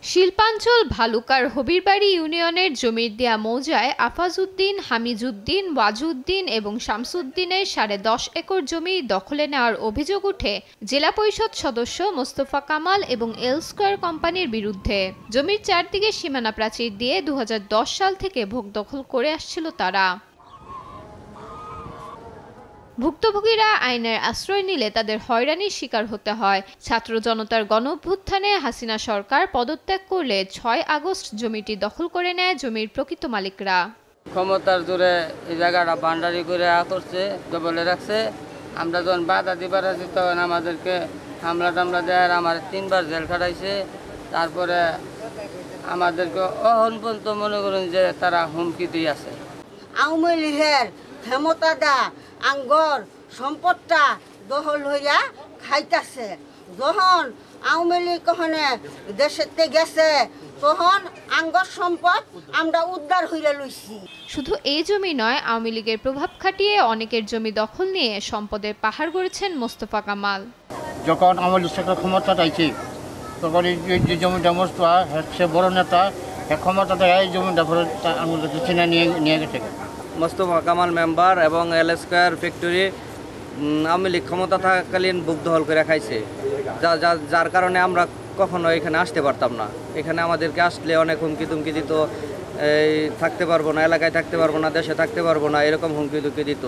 শিল্পাঞ্চল ভালুকার হবিরবাড়ি ইউনিয়নের জমির দেয়া মৌজায় আফাজউদ্দিন, হামিজউদ্দিন, ওয়াজউদ্দিন এবং শামসুদ্দিনের 10.5 একর জমি দখলে নেওয়ার অভিযোগ উঠে জেলা পরিষদ সদস্য মোস্তফা কামাল এবং এল স্কয়ার কোম্পানির বিরুদ্ধে। জমির চারদিকে সীমানা প্রাচীর দিয়ে 2010 সাল থেকে ভোগ দখল করে আসছিল তারা। ভুক্তভোগীরা আইনের আশ্রয় নিলে তাদের হয়রানির শিকার হতে হয়। ছাত্র জনতার গণঅভ্যুত্থানে হাসিনা সরকার পদত্যাগ করলে 6 আগস্ট জমিটি দখল করে নেয় জমির প্রকৃত মালিকরা। ক্ষমতার জোরে এই জায়গাটা বান্ডারি করে করছে, বলে রাখছে। আমরা যখন বাধা দিবার আছি তখন আমাদেরকে হামলা টামলা দেয়, আমার 3 বার জেল খাটাইছে। তারপরে আমাদেরকে অহন পর্যন্ত মনে করেন যে তারা হুমকি দিয়ে আছে। আওয়ামী লীগের ক্ষমতাটা আঙ্গর সম্পদটা দখল হইয়া খাইতাছে। যখন আওয়ামী লীগ কখনে দেশেতে গেছে তখন আঙ্গর সম্পদ আমরা উদ্ধার হইয়া লইছি। শুধু এই জমি নয়, আওয়ামী লীগের প্রভাব খাটিয়ে অনেকের জমি দখল নিয়ে সম্পদের পাহাড় গড়েছেন মোস্তফা কামাল। যখন আওয়ামী লীগ সরকার ক্ষমতা চাইছে তখন এই জমিটা মোস্তফা হচ্ছে বড় নেতা, ক্ষমতাটা এই জমিটা আমাদের চিনে নিয়ে গেছে। মোস্তফা কামাল মেম্বার এবং এল স্কয়ার ফ্যাক্টরি আওয়ামী লীগ ক্ষমতা থাকাকালীন বুক দখল করে খাইছে, যার কারণে আমরা কখনো এখানে আসতে পারতাম না। এখানে আমাদেরকে আসলে অনেক হুমকি তুমকি দিত, এই থাকতে পারবো না, এলাকায় থাকতে পারবো না, দেশে থাকতে পারবো না, এরকম হুমকি তুমকি দিত।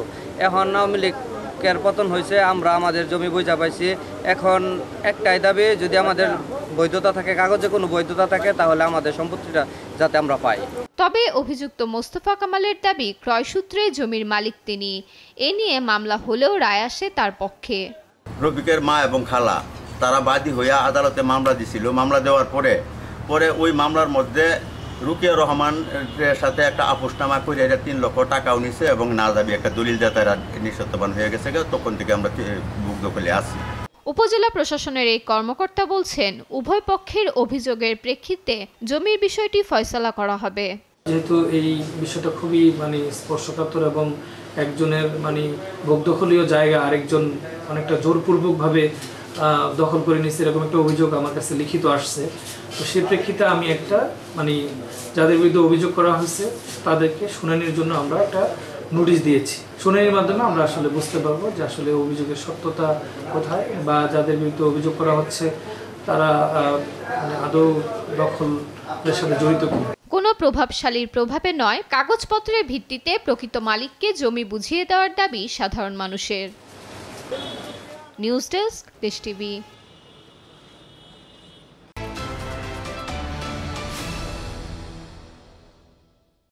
এখন আওয়ামী লীগের পতন হয়েছে, আমরা আমাদের জমি বুঝা পাইছি। এখন একটাই দাবি, যদি আমাদের বৈধতা থাকে, কাগজে কোনো বৈধতা থাকে, তাহলে আমাদের সম্পত্তিটা যাতে আমরা পাই। তবে অভিযুক্ত মোস্তফা কামালের দাবি ক্রয়সূত্রে জমির মালিক তিনি। এ নিয়ে মামলা হলেও রায় আসে তার পক্ষে। রফিকের মা এবং খালা তারা বাদী হইয়া আদালতে মামলা দিছিল। মামলা দেওয়ার পরে ওই মামলার মধ্যে রুকিয়া রহমানের সাথে একটা আপোষনামা করে এটা 3 লক্ষ টাকাও নিছে এবং না দাবি একটা দলিল দিয়ে তারা নিঃসত্ত্ববান হয়ে গেছে। তখন থেকে আমরা বুক দখলে আছি। উপজেলা প্রশাসনের এই কর্মকর্তা বলছেন, উভয় পক্ষের অভিযোগের প্রেক্ষিতে জমির বিষয়টি ফয়সালা করা হবে। যেহেতু এই বিষয়টা খুবই স্পর্শকাতর এবং একজনের ভোগ দখলীয় জায়গা আরেকজন অনেকটা জোরপূর্বকভাবে দখল করে নিচ্ছে, এরকম একটা অভিযোগ আমার কাছে লিখিত আসছে। তো সেই প্রেক্ষিতে আমি একটা যাদের বিরুদ্ধে অভিযোগ করা হয়েছে তাদেরকে শুনানির জন্য আমরা একটা নোটিশ দিয়েছি। শুনানির মাধ্যমে আমরা আসলে বুঝতে পারবো যে আসলে অভিযোগের সত্যতা কোথায় বা যাদের বিরুদ্ধে অভিযোগ করা হচ্ছে তারা আদৌ দখলের সাথে জড়িত কিনা। কোনো প্রভাবশালীর প্রভাবে নয়, কাগজপত্রের ভিত্তিতে প্রকৃত মালিককে জমি বুঝিয়ে দেওয়ার দাবি সাধারণ মানুষের। নিউজ ডেস্ক, দেশ টিভি।